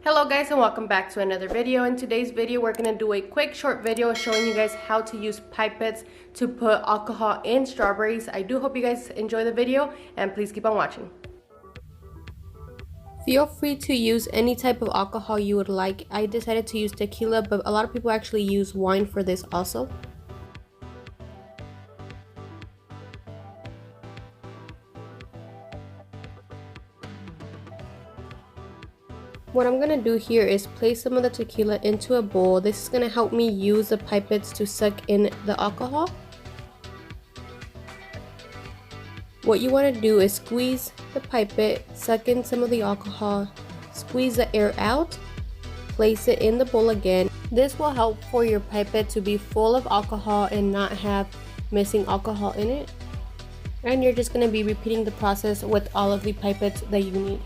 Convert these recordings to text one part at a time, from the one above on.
Hello guys, and welcome back to another video. In today's video we're going to do a quick short video showing you guys how to use pipettes to put alcohol in strawberries. I do hope you guys enjoy the video and please keep on watching. Feel free to use any type of alcohol you would like. I decided to use tequila, but a lot of people actually use wine for this also. What I'm gonna do here is place some of the tequila into a bowl. This is gonna help me use the pipettes to suck in the alcohol. What you wanna do is squeeze the pipette, suck in some of the alcohol, squeeze the air out, place it in the bowl again. This will help for your pipette to be full of alcohol and not have missing alcohol in it. And you're just gonna be repeating the process with all of the pipettes that you need.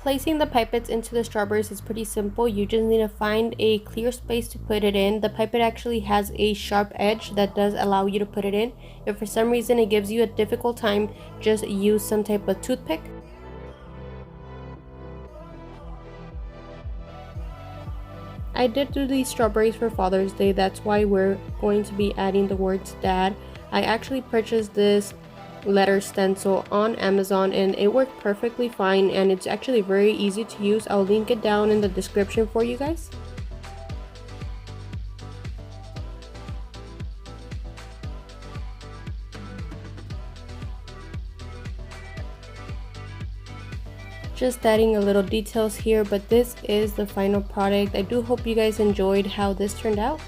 Placing the pipettes into the strawberries is pretty simple. You just need to find a clear space to put it in. The pipette actually has a sharp edge that does allow you to put it in. If for some reason it gives you a difficult time, just use some type of toothpick. I did do these strawberries for Father's Day. That's why we're going to be adding the words dad. I actually purchased this letter stencil on Amazon and it worked perfectly fine, and it's actually very easy to use. I'll link it down in the description for you guys. Just adding a little details here, but this is the final product. I do hope you guys enjoyed how this turned out.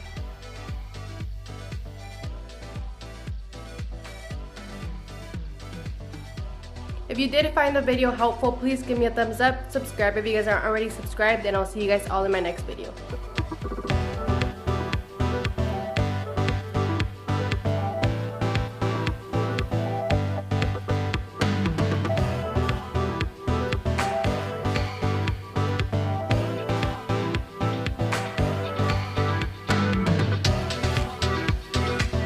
If you did find the video helpful, please give me a thumbs up, subscribe if you guys aren't already subscribed, and I'll see you guys all in my next video.